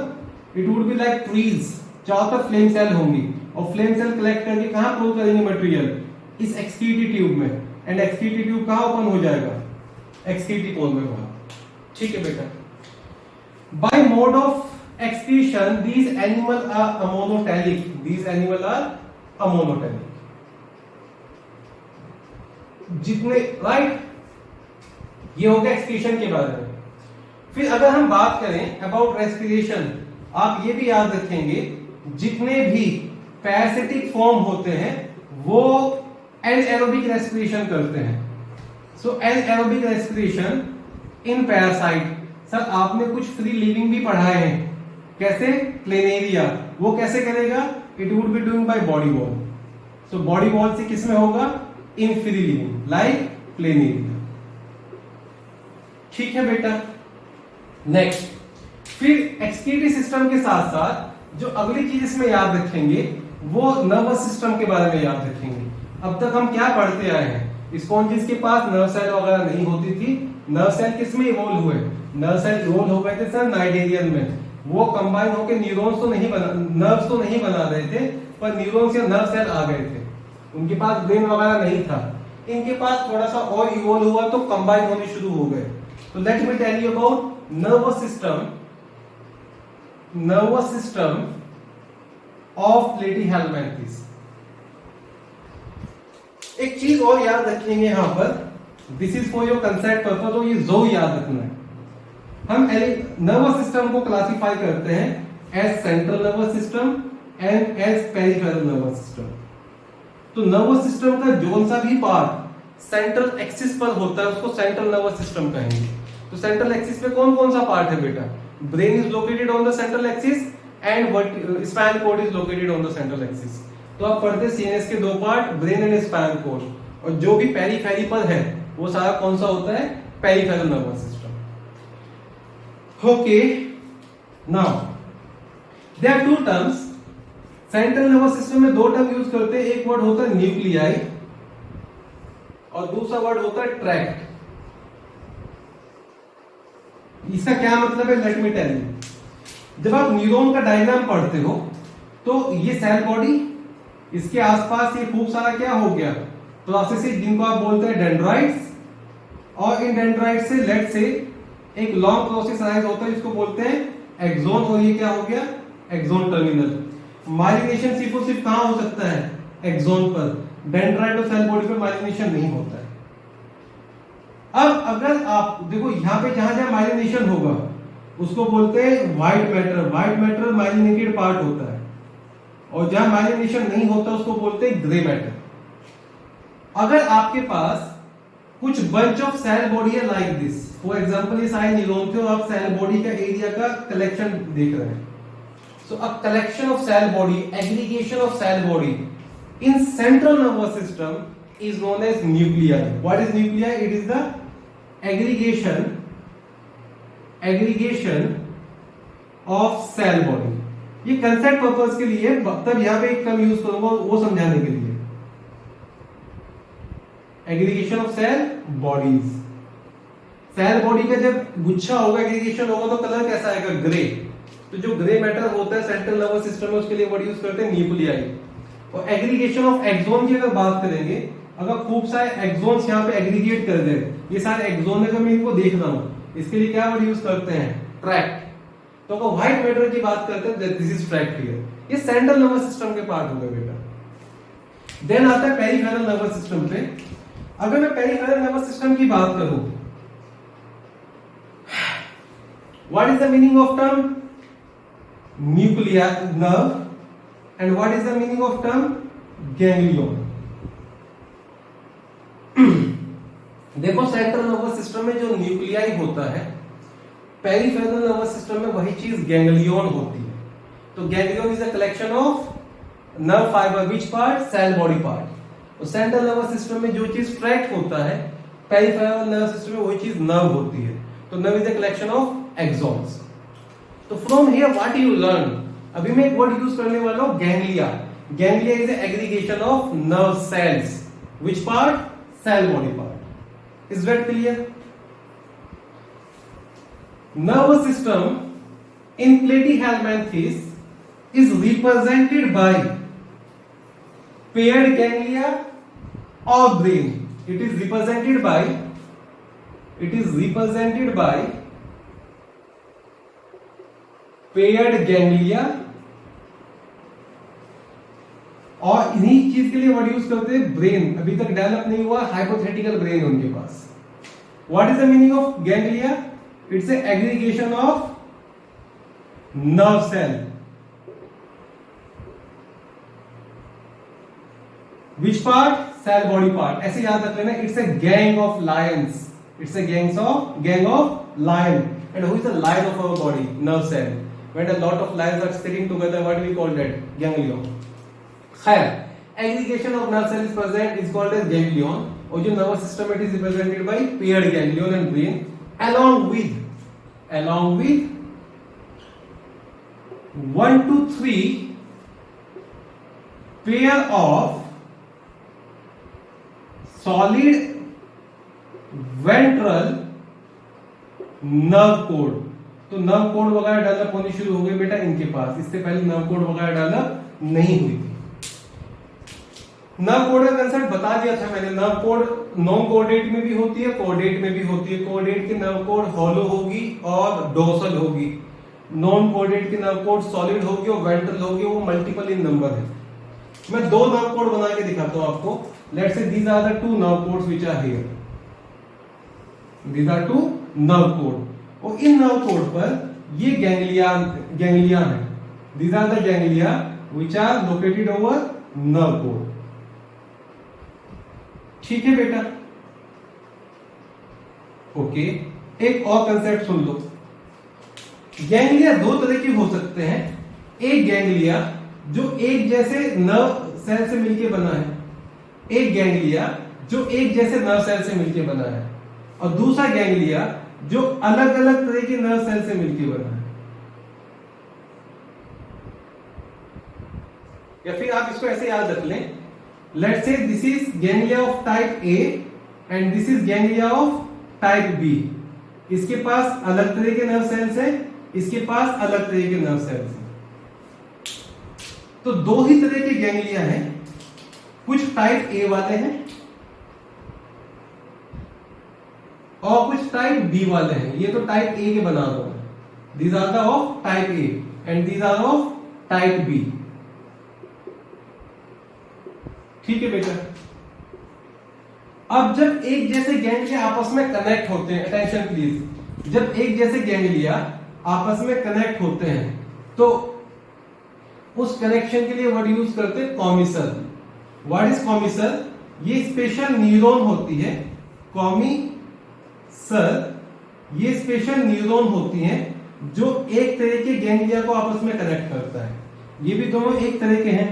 it would be like trees. चारों तरफ फ्लेम सेल होंगी और फ्लेम सेल कलेक्ट करके कहां पुल करेंगे मटेरियल? इस एक्सक्रीटरी ट्यूब में. एंड एक्सक्रीटरी ट्यूब कहां ओपन हो जाएगा? एक्सक्रीटरी पोल में बाहर. ठीक है बेटा. By mode of excretion these animal are amonotelic. These animal are amonotelic. जितने राइट, ये हो गया एक्सक्रीशन के बारे में. फिर अगर हम बात करें अबाउट रेस्पिरेशन, आप ये भी याद रखेंगे जितने भी पैरासिटिक फॉर्म होते हैं वो एनएरोबिक रेस्पिरेशन करते हैं. So anaerobic respiration in parasite. Sir आपने कुछ फ्री लिविंग भी पढ़ाए हैं. कैसे? प्लेनेरिया. वो कैसे करेगा? It would be doing by body wall. So body wall से किसमें होगा? In free living like planaria. ठीक है बेटा. नेक्स्ट, फिर एक्सक्रीटरी सिस्टम के साथ साथ जो अगली चीज इसमें याद रखेंगे वो नर्वस सिस्टम के बारे में याद रखेंगे. अब तक हम क्या पढ़ते आए हैं? स्पॉन्जिस के पास नर्व सेल वगैरह नहीं होती थी. नर्व सेल किसमें इवॉल्व हुए? नर्व सेल इवॉल्व हो गए थे सर नाइडेरियन में. वो कंबाइन होकर न्यूरॉन्स तो नहीं बना, नर्व्स तो नहीं बना रहे थे, पर न्यूरॉन्स या नर्व सेल आ गए थे. उनके पास ब्रेन वगैरह नहीं था. इनके पास थोड़ा सा और इवॉल्व हुआ तो कंबाइन होने शुरू हो गए. तो let me tell you about nervous system. Nervous system of Platyhelminthes. एक चीज और याद रखेंगे यहां पर, this is for your concept purpose. तो ये जो याद रखना है, हम नर्वस सिस्टम को क्लासिफाई करते हैं as central nervous system and as peripheral nervous system. तो नर्वस सिस्टम का जोन सा भी पार्ट सेंट्रल एक्सिस पर होता है उसको सेंट्रल नर्वस सिस्टम कहेंगे. तो सेंट्रल एक्सिस पे कौन कौन सा पार्ट है बेटा? Brain is located on the central axis and spinal cord is located on the central axis. तो आप पढ़ते सीएनएस के दो part, brain and spinal cord, और जो भी पेरिफेरल है वो सारा कौन सा होता है, peripheral nervous system. Okay, now there are two terms. Central nervous system में दो टर्म यूज करते हैं, एक वर्ड होता है न्यूक्लियाई और दूसरा वर्ड होता है ट्रैक्ट। इसका क्या मतलब है, लेट मी टेल यू। जब आप न्यूरॉन का डायग्राम पढ़ते हो तो ये सेल बॉडी, इसके आसपास ये खूब सारा क्या हो गया, प्रोसेसेस जिनको आप बोलते हैं डेंड्राइट्स, और इन डेंड्राइट्स से लेट से एक लॉन्ग प्रोसेस अराइज होता है जिसको बोलते हैं एक्सोन, और ये क्या हो गया, एक्सोन टर्मिनल। माइलिनेशन सिर्फ और सिर्फ कहां हो सकता है, एक्सोन पर। डेंड्राइट और सेल बॉडी पर माइलिनेशन नहीं होता है। अब अगर आप देखो यहां पे जहां जहां माइलिनेशन होगा उसको बोलते हैं white matter. White matter myelinated part होता है, और जहां माइलिनेशन नहीं होता उसको बोलते हैं ग्रे मैटर। अगर आपके पास कुछ बंच ऑफ सेल बॉडी है लाइक दिस, फॉर एग्जांपल ये सारे न्यूरॉन थे और आप सेल बॉडी का एरिया का कलेक्शन देख रहे हैं। So a collection of cell body, aggregation of cell body in central nervous system is known as nuclei. What is nuclei? It is the aggregation of cell body. ये concept purpose के लिए, तब यहां पे एक टर्म यूज करूंगा वो समझाने के लिए, aggregation of cell bodies. Cell body का जब गुच्छा होगा, एग्रीगेशन होगा तो कलर कैसा आएगा, ग्रे। तो जो ग्रे मैटर होता है सेंट्रल नर्वस सिस्टम में उसके लिए वर्ड यूज करते हैं न्यूक्लियाई। और एग्रीगेशन ऑफ एक्सोन की अगर बात करेंगे, अगर खूब सारे एक्सोन्स यहाँ पे एग्रीगेट कर दे, ये सारे एक्सोन है, मैं इनको देख रहा हूँ, इसके लिए क्या वर्ड यूज करते हैं, ट्रैक्ट। तो अगर व्हाइट मैटर की बात करते हैं, दिस इज ट्रैक्ट हियर। ये सेंट्रल नर्वस सिस्टम के पार्ट हो गए बेटा। देन आता है पेरिफेरल नर्वस सिस्टम पे। अगर मैं पेरिफेरल नर्वस सिस्टम की बात करूं, what is the meaning of term nuclear nerve and what is the meaning of term ganglion? देखो सेंट्रल नर्वस सिस्टम में जो न्यूक्लियाई होता है, पेरिफेरल नर्वस सिस्टम में वही चीज गैंग्लियन होती है। तो ganglion is a collection of nerve fibre, which part, cell body part. और सेंट्रल नर्वस सिस्टम में जो चीज ट्रैक्ट होता है, पेरिफेरल नर्वस सिस्टम में वही चीज नर्व होती है। तो nerve is a collection of axons. तो from here what you learn, अभी मैं एक वर्ड यूज करने वाला हूं, ganglia. Ganglia is aggregation of nerve cells, which part, cell body part. Is that clear? Nervous system in platyhelminthes is represented by paired ganglia और brain. It is represented by paired ganglia, और इन्हीं चीज के लिए word use करते हैं brain. अभी तक डेवलप नहीं हुआ, हाइपोथेटिकल ब्रेन उनके पास। What is the meaning of ganglia? It's a aggregation of nerve cell, which part, cell body part. ऐसे याद रख लेना, it's a gang of lions, it's a gang of lion. And who is the lion of our body, nerve cell. When a lot of lions are sitting together, what do we call that? Ganglion. खैर, aggregation of nerve cell is present is called as ganglion, और जो nervous system it is represented by paired ganglion and brain, along with 1 to 3 pair of solid ventral nerve cord। तो nerve code वगैरह develop होनी शुरू हो गई बेटा इनके पास, इससे पहले नर्व कोड वगैरह डेवलप नहीं हुई थी। नर्व कोड का कंसेप्ट बता दिया था मैंने। नर्व कोड नॉन कोऑर्डिनेट में भी होती है, कोऑर्डिनेट में भी होती है। कोऑर्डिनेट की नर्व कोड हॉलो होगी और डोर्सल होगी। नॉन कोऑर्डिनेट की नर्व कोड सॉलिड होगी और वेंट्रल होगी, वो मल्टीपल इन नंबर है। मैं दो नर्व कोड बना के दिखाता हूं आपको। Let's say these are the two nerve cords which are here. These are two nerve cord, और इन नर्व कोड पर ये गैंग्लिया है। These are the ganglia which are located over nerve cord. ठीक है बेटा? ओके, एक और कंसेप्ट सुन लो। गैंग्लिया दो तरह के हो सकते हैं। एक गैंग्लिया जो एक जैसे नर्व सेल से मिलकर बना है, एक गैंग्लिया जो एक जैसे नर्व सेल से मिलकर बना है, और दूसरा गैंग्लिया जो अलग अलग तरह के नर्व सेल से मिलकर बना है। या फिर आप इसको ऐसे याद रख लें, let's say this is ganglia of type A and this is ganglia of type B. इसके पास अलग तरह के नर्व सेल्स हैं, इसके पास अलग तरह के नर्व सेल्स हैं। तो दो ही तरह के गैंग्लिया हैं, कुछ टाइप ए वाले हैं और कुछ टाइप बी वाले हैं। ये तो टाइप ए के बना दो, these are the of type A and these are of type B. ठीक है बेटा। अब जब एक जैसे गैंग्लिया आपस में कनेक्ट होते हैं, अटेंशन प्लीज, जब एक जैसे गैंग्लिया आपस में कनेक्ट होते हैं तो उस कनेक्शन के लिए वर्ड यूज करते हैं कॉमिसल। What is कॉमिसल? ये स्पेशल न्यूरॉन होती है, कॉमिसल, ये स्पेशल न्यूरॉन होती हैं जो एक तरह के गैंग्लिया को आपस में कनेक्ट करता है। ये भी दोनों एक तरह के हैं,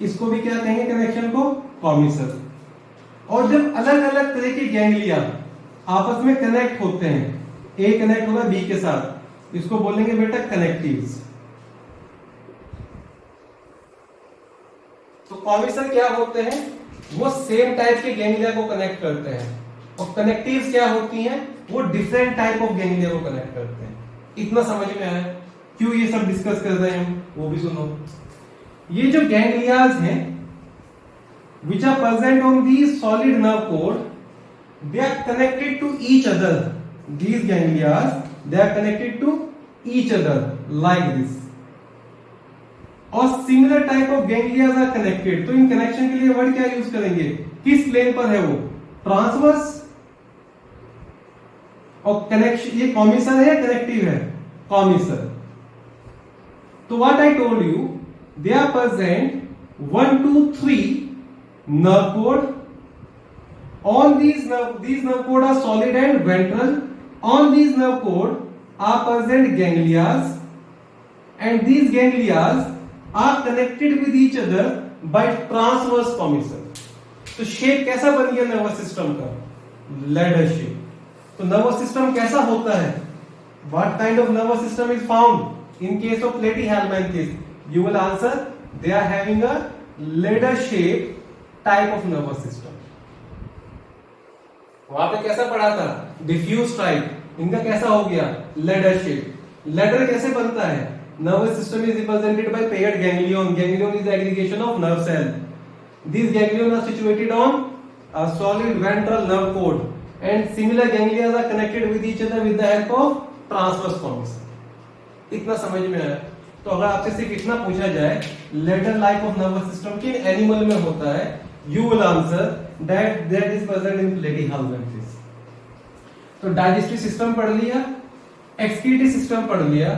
इसको भी क्या कहेंगे कनेक्शन को? कॉमिसल। और जब अलग अलग तरह के गैंग्लिया आपस में कनेक्ट होते हैं, ए कनेक्ट होगा बी के साथ, इसको बोलेंगे बेटा कनेक्टिव्स। तो कॉमिसल क्या होते हैं? वो सेम टाइप के गैंग्लिया को कनेक्ट करते हैं, और कनेक्टिव्स क्या होती हैं? वो डिफरेंट टाइप ऑफ गैंग्लिया को कनेक्ट करते हैं। इतना समझ में आया? क्यों ये सब डिस्कस कर रहे हैं हम, वो भी सुनो। ये जो गैंग्लियाज हैं which are present on these solid nerve cord, they are connected to each other. These ganglias, they are connected to each other like this. और similar type of ganglias are connected. तो in connection के लिए word क्या use करेंगे? किस plane पर है वो? ट्रांसवर्स। और कनेक्शन, ये कॉमिसल है या कनेक्टिव है? कॉमिसल। तो what I told you, they are present 1 2 3 nerve cord. All these nerve cord are solid and ventral. On these nerve cord are present ganglias, and these ganglias are connected with each other by transverse commissure. तो shape कैसा बन गया nervous system का? Ladder shape. तो nervous system कैसा होता है? What kind of nervous system is found in case of platyhelminthes? You will answer, they are having a ladder shape type of nervous system. वहां पे कैसा पढ़ा था? Diffuse type. इनका कैसा हो गया? Ladder shape. लेडर कैसे बनता है? Nervous system is represented by paired ganglion. Ganglion is the aggregation of nerve cell. These ganglion are situated on a solid ventral nerve cord, and similar ganglia are connected with each other with the help of transverse commissure. इतना समझ में आया? तो अगर आपसे सिर्फ इतना पूछा जाए ladder like of nervous system किन एनिमल में होता है, you will answer that is present in platyhelminthes. तो डाइजेस्टिव सिस्टम पढ़ लिया, एक्सक्रीटरी सिस्टम पढ़ लिया,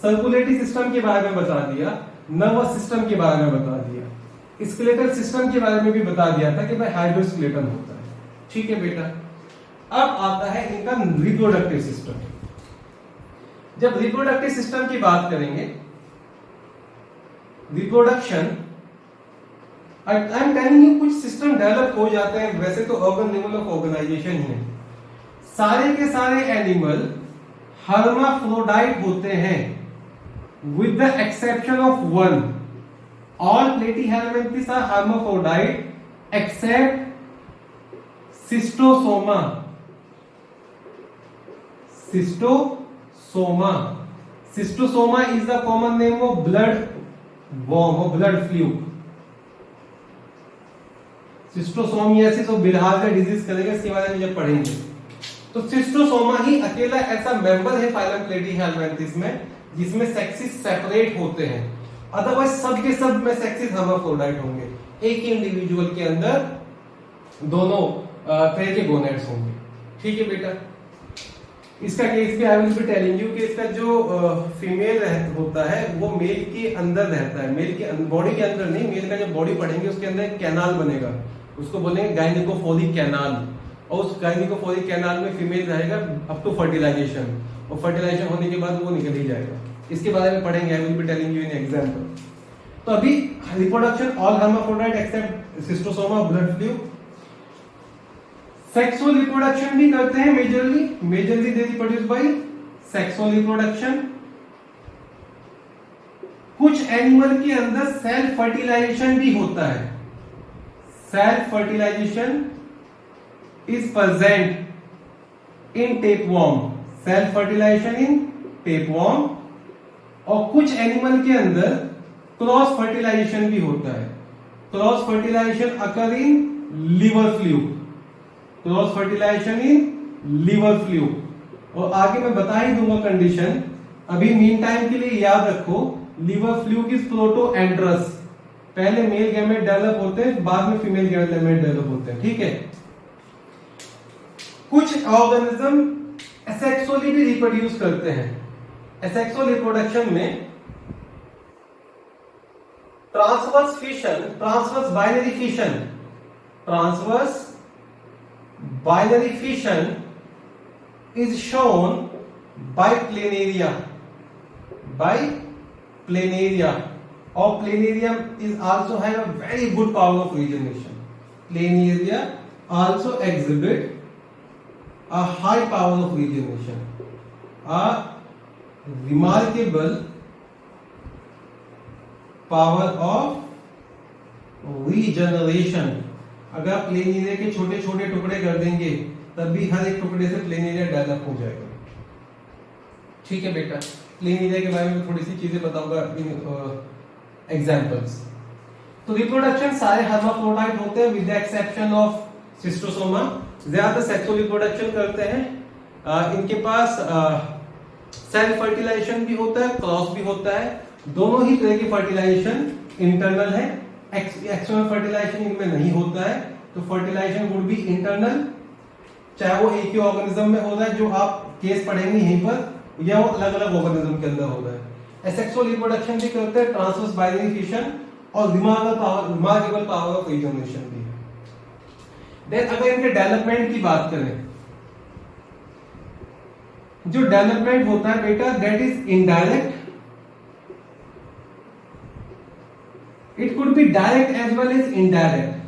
सर्कुलेटरी सिस्टम के बारे में बता दिया, नर्वस सिस्टम के बारे में बता दिया, स्केलेटल सिस्टम के बारे में भी बता दिया था कि भाई हाइड्रोस्केलेटन होता है। ठीक है बेटा। अब आता है इनका रिप्रोडक्टिव सिस्टम। जब रिप्रोडक्टिव सिस्टम की बात करेंगे, reproduction, I am telling you, कुछ सिस्टम डेवलप हो जाते हैं, वैसे तो ऑर्गन लेवल ऑफ ऑर्गेनाइजेशन है। सारे के सारे एनिमल हर्माफ्रोडाइट होते हैं with the exception of one. All platyhelminthes are hermaphrodite except schistosoma. Schistosoma is the common name of blood worm और ब्लड फ्लू। सिस्टोसोमियासिस और बिलहार्जिया डिजीज करेगा, इसके बारे में जब पढ़ेंगे। तो सिस्टोसोमा ही अकेला ऐसा मेंबर है फाइलम प्लेटीहेल्मिन्थेस में जिसमें सेक्सेस सेपरेट होते हैं, अदरवाइज सब के सब में सेक्सेस हर्माफ्रोडाइट होंगे। एक ही इंडिविजुअल के अंदर दोनों तरह के गोनेड्स होंगे। ठीक है बेटा। इसका केस भी आई विल बी टेलिंग यू कि इसका जो फीमेल होता है वो मेल के अंदर रहता है, मेल के बॉडी के अंदर नहीं। मेल का जब बॉडी पढ़ेंगे उसके अंदर एक कैनाल बनेगा, उसको बोलेंगे गायनिकोफोरिक कैनाल, और उस गायनिकोफोरिक कैनाल में फीमेल रहेगा अप टू फर्टिलाइजेशन, और फर्टिलाइजेशन होने के बाद वो निकल ही जाएगा। इसके बारे में पढ़ेंगे, I will be telling you in example. तो अभी reproduction all hermaphrodite except schistosoma blood fluke. Sexual reproduction भी करते हैं majorly they reproduce by sexual reproduction. कुछ एनिमल के अंदर सेल्फ फर्टिलाइजेशन भी होता है। Self fertilization is present in tapeworm, self fertilization in tapeworm. और कुछ एनिमल के अंदर क्रॉस फर्टिलाइजेशन भी होता है। Cross fertilization occur in liver fluke, cross fertilization in liver fluke. और आगे मैं बता ही दूंगा कंडीशन, अभी मीन टाइम के लिए याद रखो लिवर फ्लूक इज प्रोटोएंड्रस, पहले मेल गैमेट डेवलप होते हैं, बाद में फीमेल गैमेट डेवलप होते हैं, ठीक है। कुछ ऑर्गेनिज्म एसेक्सुअली भी रिप्रोड्यूस करते हैं। एसेक्सुअल रिप्रोडक्शन में transverse fission, transverse binary fission, transverse binary fission is shown by planaria, or planarium is also have a very good power of regeneration. Planaria also exhibit a high power of regeneration, a remarkable power of regeneration. अगर आप planaria के छोटे छोटे टुकड़े कर देंगे तब भी हर एक टुकड़े से प्लेनेरिया डेवलप हो जाएगा, ठीक है बेटा। प्लेनेरिया के बारे में थोड़ी सी चीजें बताऊंगा इन एग्जांपल्स। तो रिप्रोडक्शन सारे हर्माफ्रोडाइट होते हैं with the exception of schistosoma, ज्यादा सेक्सुअल रिप्रोडक्शन करते हैं। इनके पास सेल्फ फर्टिलाइजेशन भी होता है, क्रॉस भी होता है। दोनों ही तरह की फर्टिलाइजेशन इंटरनल है, एक्सटर्नल फर्टिलाइजेशन इनमें नहीं होता है। तो फर्टिलाइजेशन वुड बी इंटरनल, चाहे वो एक ही ऑर्गेनिज्म में हो रहा है जो आप केस पढ़ेंगे यहीं पर, या वो अलग अलग ऑर्गेनिज्म के अंदर हो रहा है। एसेक्सुअल रिप्रोडक्शन भी करते हैं, ट्रांसवर्स बाइनरी फिशन और रिमार्केबल पावर ऑफ रिजनरेशन भी है। देन अगर इनके डेवलपमेंट की बात करें, जो डेवलपमेंट होता है बेटा that is indirect, it could be direct as well as indirect.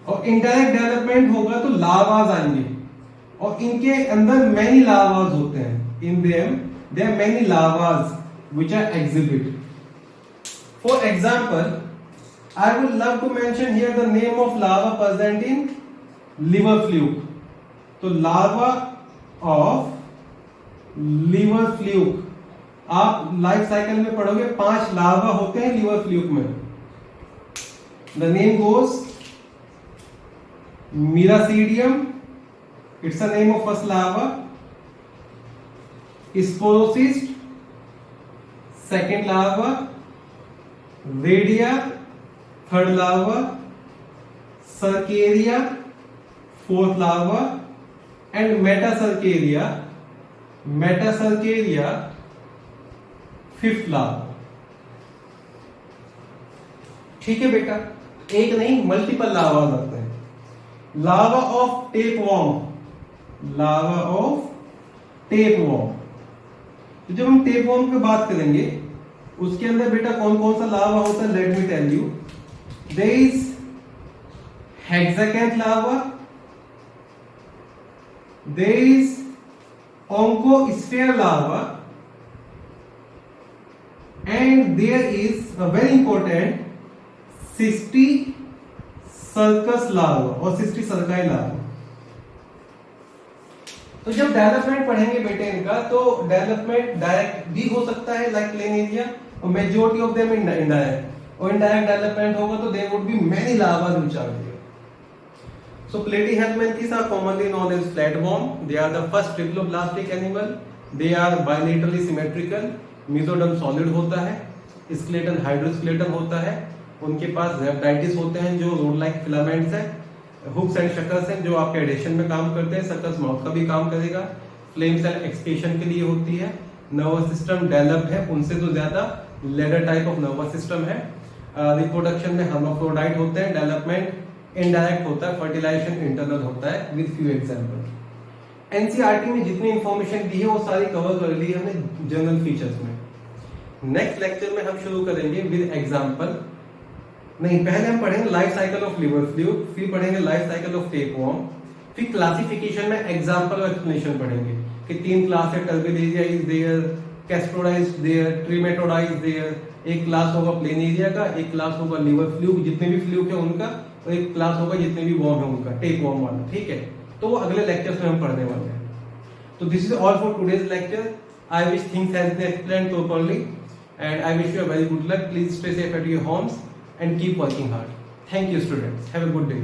और इनडायरेक्ट डेवलपमेंट होगा तो लार्वाज आएंगे, और इनके अंदर मैनी लार्वाज होते हैं। In them there are many larvas which are exhibit. For example I would love to mention here the name of larva present in liver fluke. तो लार्वा ऑफ लिवर फ्लूक आप life cycle में पढ़ोगे, 5 larva होते हैं liver fluke में। The name goes Miracidium, it's the name of first larva. Sporocyst, second larva. Radia, third larva. Cercaria, fourth larva. And Metacercaria, fifth larva. ठीक है बेटा, एक नहीं मल्टीपल लार्वास आते हैं। Larva of tapeworm, larva of tapeworm. तो जब हम टेपवर्म की बात करेंगे उसके अंदर बेटा कौन कौन सा लार्वा होता है, let me tell you. There is hexacanth larva, there is oncosphere larva, and there is a very important cysticercus larva और सिस्टी सर्काई लार्वा। तो जब डेवलपमेंट पढ़ेंगे बेटे इनका, तो डेवलपमेंट डायरेक्ट भी हो सकता है लाइक प्लेनेरिया, और मेजॉरिटी ऑफ देम इनडायरेक्ट। और इनडायरेक्ट डेवलपमेंट होगा तो there would be many larvas which are there. So platyhelminths are commonly known as flatworm. They are the first triploblastic animal. They are bilaterally symmetrical, mesoderm solid होता है, skeleton hydroskeleton होता है। उनके पास जेप्टाइटिस होते हैं जो रोड लाइक फिलामेंट्स हैं। Hooks and शकल्स हैं जो आपके एडेशन में काम करते हैं, सर्कस माउथ का भी काम करेगा। फ्लेम सेल एक्सक्रीशन के लिए होती है। नर्वस सिस्टम डेवलप्ड है, उनसे तो ज्यादा ladder type of nervous system है। रिप्रोडक्शन में हर्माफ्रोडाइट होते हैं। डेवलपमेंट इनडायरेक्ट होता है, फर्टिलाइजेशन इंटरनल होता है विद फ्यू एग्जांपल। एनसीईआरटी में जितनी इंफॉर्मेशन दी है वो सारी कवर कर ली है हमने जनरल फीचर्स में। नेक्स्ट लेक्चर में हम शुरू करेंगे विद एग्जांपल, नहीं पहले हम पढ़ेंगे life cycle of liver fluid, फिर पढ़ेंगे लाइफ साइकिल ऑफ टेपवर्म, फिर क्लासिफिकेशन में एग्जांपल और एक्सप्लेनेशन पढ़ेंगे कि 3 क्लास है, टर्बिडेरिया इज देयर, कैस्ट्रोडा is there, trematoda is there. एक क्लास होगा प्लेनेरिया का, एक क्लास होगा लिवर फ्लूक, जितने भी फ्लूक है उनका, और एक क्लास होगा जितने भी वॉर्म है उनका, टेपवर्म वाला, ठीक है। तो वो अगले लेक्चर्स में हम पढ़ने वाले हैं। तो this is all for today's lecture. I wish things has been explained properly and I wish you a very good luck. Please stay safe at your homes and keep working hard. Thank you students. Have a good day.